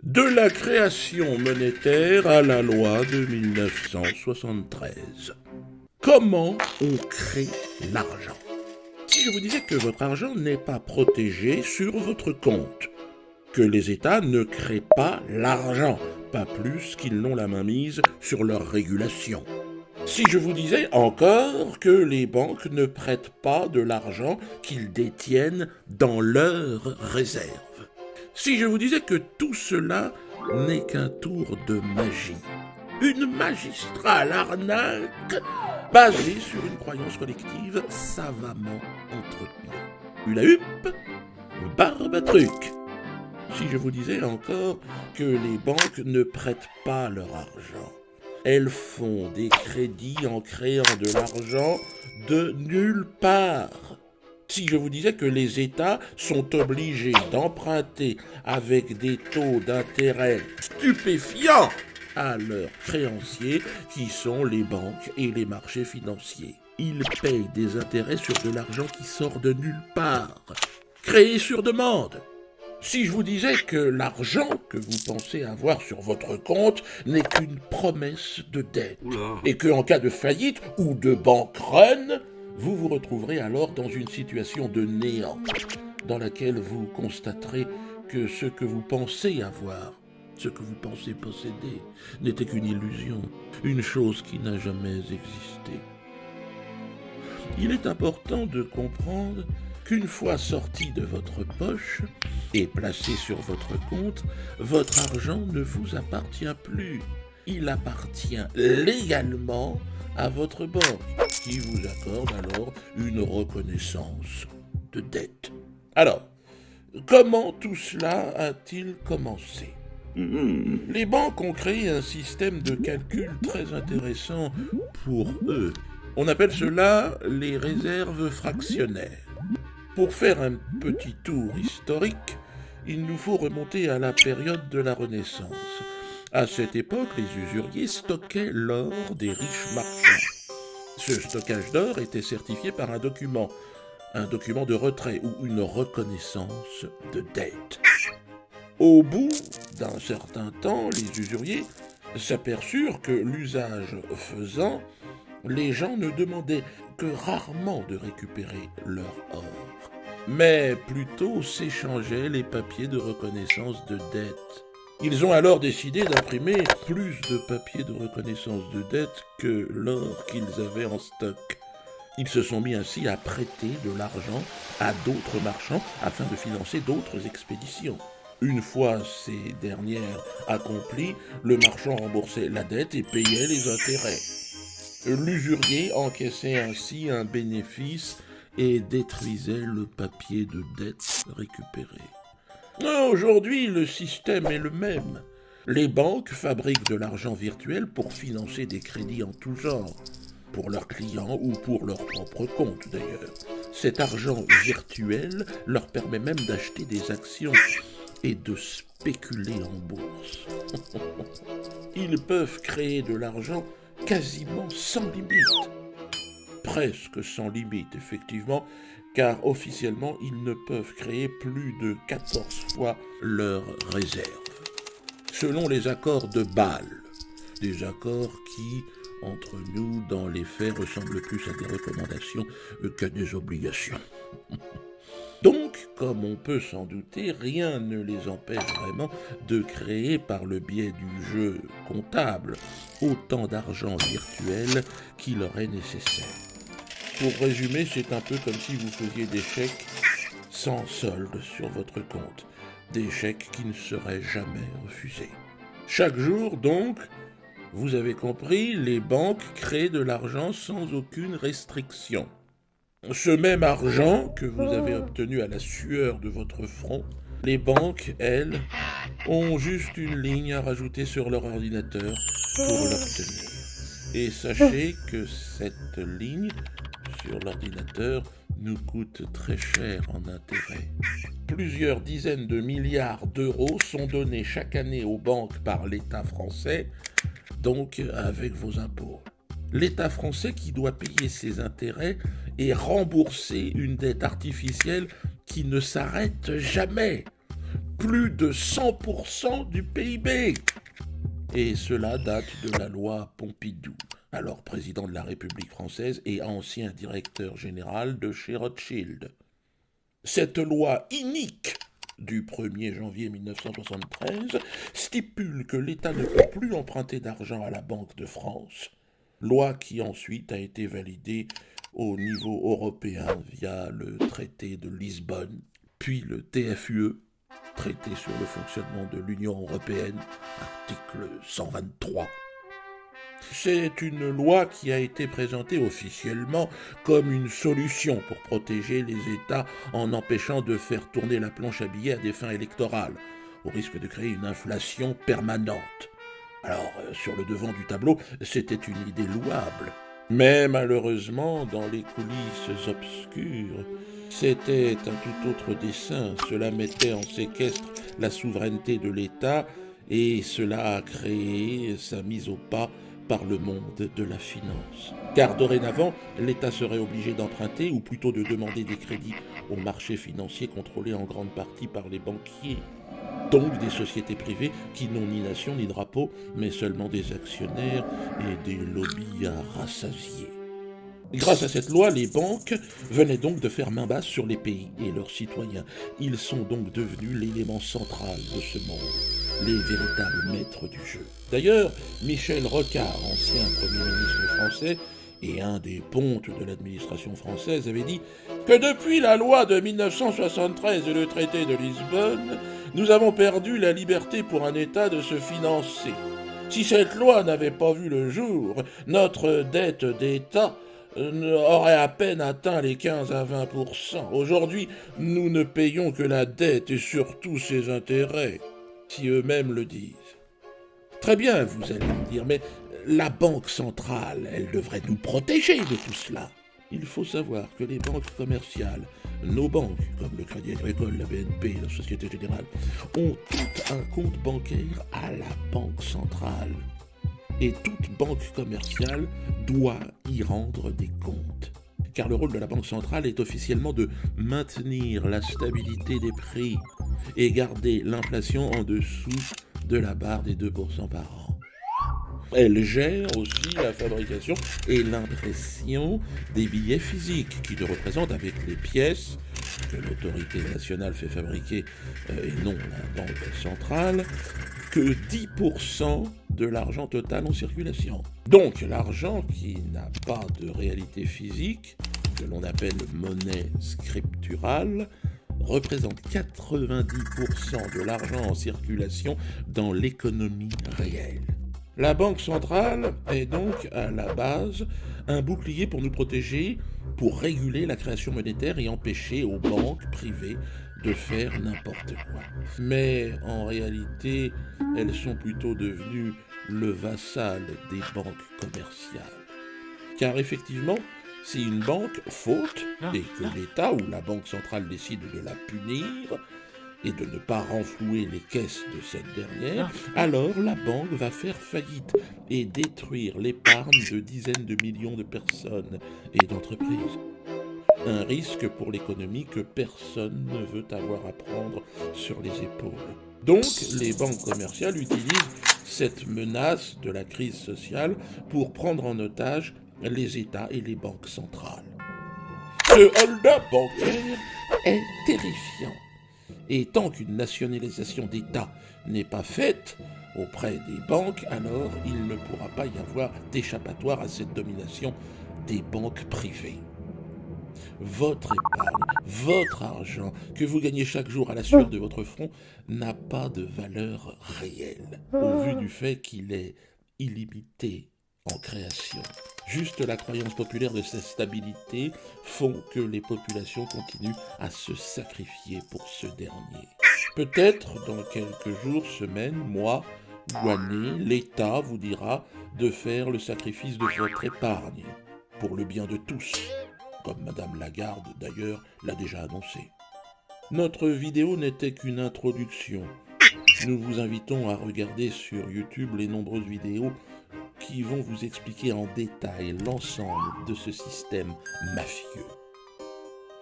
De la création monétaire à la loi de 1973. Comment on crée l'argent? Si je vous disais que votre argent n'est pas protégé sur votre compte, que les États ne créent pas l'argent, pas plus qu'ils n'ont la main mise sur leur régulation. Si je vous disais encore que les banques ne prêtent pas de l'argent qu'ils détiennent dans leurs réserves. Si je vous disais que tout cela n'est qu'un tour de magie, une magistrale arnaque basée sur une croyance collective savamment entretenue. Hula hup, barbatruc. Si je vous disais encore que les banques ne prêtent pas leur argent, elles font des crédits en créant de l'argent de nulle part. Si je vous disais que les États sont obligés d'emprunter avec des taux d'intérêt stupéfiants à leurs créanciers qui sont les banques et les marchés financiers. Ils payent des intérêts sur de l'argent qui sort de nulle part, créé sur demande. Si je vous disais que l'argent que vous pensez avoir sur votre compte n'est qu'une promesse de dette, et qu'en cas de faillite ou de bank run, vous vous retrouverez alors dans une situation de néant, dans laquelle vous constaterez que ce que vous pensez avoir, ce que vous pensez posséder, n'était qu'une illusion, une chose qui n'a jamais existé. Il est important de comprendre qu'une fois sorti de votre poche et placé sur votre compte, votre argent ne vous appartient plus. Il appartient légalement à votre banque, qui vous accorde alors une reconnaissance de dette. Alors, comment tout cela a-t-il commencé ? Les banques ont créé un système de calcul très intéressant pour eux. On appelle cela les réserves fractionnaires. Pour faire un petit tour historique, il nous faut remonter à la période de la Renaissance. À cette époque, les usuriers stockaient l'or des riches marchands. Ce stockage d'or était certifié par un document de retrait ou une reconnaissance de dette. Au bout d'un certain temps, les usuriers s'aperçurent que l'usage faisant, les gens ne demandaient que rarement de récupérer leur or, mais plutôt s'échangeaient les papiers de reconnaissance de dette. Ils ont alors décidé d'imprimer plus de papiers de reconnaissance de dette que l'or qu'ils avaient en stock. Ils se sont mis ainsi à prêter de l'argent à d'autres marchands afin de financer d'autres expéditions. Une fois ces dernières accomplies, le marchand remboursait la dette et payait les intérêts. L'usurier encaissait ainsi un bénéfice et détruisait le papier de dette récupéré. Aujourd'hui, le système est le même. Les banques fabriquent de l'argent virtuel pour financer des crédits en tout genre, pour leurs clients ou pour leur propre compte d'ailleurs. Cet argent virtuel leur permet même d'acheter des actions et de spéculer en bourse. Ils peuvent créer de l'argent quasiment sans limite. Presque sans limite, effectivement, car officiellement, ils ne peuvent créer plus de 14 fois leurs réserves. Selon les accords de Bâle, des accords qui, entre nous, dans les faits, ressemblent plus à des recommandations qu'à des obligations. Donc, comme on peut s'en douter, rien ne les empêche vraiment de créer par le biais du jeu comptable autant d'argent virtuel qu'il leur est nécessaire. Pour résumer, c'est un peu comme si vous faisiez des chèques sans solde sur votre compte, des chèques qui ne seraient jamais refusés. Chaque jour, donc, vous avez compris, les banques créent de l'argent sans aucune restriction. Ce même argent que vous avez obtenu à la sueur de votre front, les banques, elles, ont juste une ligne à rajouter sur leur ordinateur pour l'obtenir. Et sachez que cette ligne sur l'ordinateur nous coûte très cher en intérêts. Plusieurs dizaines de milliards d'euros sont donnés chaque année aux banques par l'État français, donc avec vos impôts. L'État français qui doit payer ses intérêts et rembourser une dette artificielle qui ne s'arrête jamais. plus de 100% du PIB. Et cela date de la loi Pompidou, alors président de la République française et ancien directeur général de chez Rothschild. Cette loi inique du 1er janvier 1973 stipule que l'État ne peut plus emprunter d'argent à la Banque de France, loi qui ensuite a été validée au niveau européen via le traité de Lisbonne, puis le TFUE, traité sur le fonctionnement de l'Union européenne, article 123. C'est une loi qui a été présentée officiellement comme une solution pour protéger les États en empêchant de faire tourner la planche à billets à des fins électorales, au risque de créer une inflation permanente. Alors, sur le devant du tableau, c'était une idée louable. Mais malheureusement, dans les coulisses obscures, c'était un tout autre dessein. Cela mettait en séquestre la souveraineté de l'État et cela a créé sa mise au pas par le monde de la finance. Car dorénavant, l'État serait obligé d'emprunter, ou plutôt de demander des crédits aux marchés financiers contrôlés en grande partie par les banquiers. Donc des sociétés privées qui n'ont ni nation ni drapeau, mais seulement des actionnaires et des lobbies à rassasier. Grâce à cette loi, les banques venaient donc de faire main basse sur les pays et leurs citoyens. Ils sont donc devenus l'élément central de ce monde, les véritables maîtres du jeu. D'ailleurs, Michel Rocard, ancien Premier ministre français et un des pontes de l'administration française, avait dit que depuis la loi de 1973 et le traité de Lisbonne, nous avons perdu la liberté pour un État de se financer. Si cette loi n'avait pas vu le jour, notre dette d'État aurait à peine atteint les 15 à 20%. Aujourd'hui, nous ne payons que la dette et surtout ses intérêts, si eux-mêmes le disent. Très bien, vous allez me dire, mais la Banque centrale, elle devrait nous protéger de tout cela. Il faut savoir que les banques commerciales, nos banques, comme le Crédit Agricole, la BNP, la Société Générale, ont tout un compte bancaire à la Banque centrale. Et toute banque commerciale doit y rendre des comptes. Car le rôle de la Banque centrale est officiellement de maintenir la stabilité des prix et garder l'inflation en dessous de la barre des 2% par an. Elle gère aussi la fabrication et l'impression des billets physiques qui ne représentent avec les pièces que l'autorité nationale fait fabriquer et non la banque centrale que 10% de l'argent total en circulation. Donc l'argent qui n'a pas de réalité physique, que l'on appelle monnaie scripturale, représente 90% de l'argent en circulation dans l'économie réelle. La Banque centrale est donc à la base un bouclier pour nous protéger, pour réguler la création monétaire et empêcher aux banques privées de faire n'importe quoi. Mais en réalité, elles sont plutôt devenues le vassal des banques commerciales. Car effectivement, si une banque faute et que l'État ou la Banque centrale décide de la punir et de ne pas renflouer les caisses de cette dernière, alors la banque va faire faillite et détruire l'épargne de dizaines de millions de personnes et d'entreprises. Un risque pour l'économie que personne ne veut avoir à prendre sur les épaules. Donc, les banques commerciales utilisent cette menace de la crise sociale pour prendre en otage les États et les banques centrales. Ce hold-up bancaire est terrifiant. Et tant qu'une nationalisation d'État n'est pas faite auprès des banques, alors il ne pourra pas y avoir d'échappatoire à cette domination des banques privées. Votre épargne, votre argent que vous gagnez chaque jour à la sueur de votre front n'a pas de valeur réelle, au vu du fait qu'il est illimité en création. Juste la croyance populaire de sa stabilité font que les populations continuent à se sacrifier pour ce dernier. Peut-être dans quelques jours, semaines, mois ou années, l'État vous dira de faire le sacrifice de votre épargne, pour le bien de tous, comme Madame Lagarde d'ailleurs l'a déjà annoncé. Notre vidéo n'était qu'une introduction. Nous vous invitons à regarder sur YouTube les nombreuses vidéos qui vont vous expliquer en détail l'ensemble de ce système mafieux.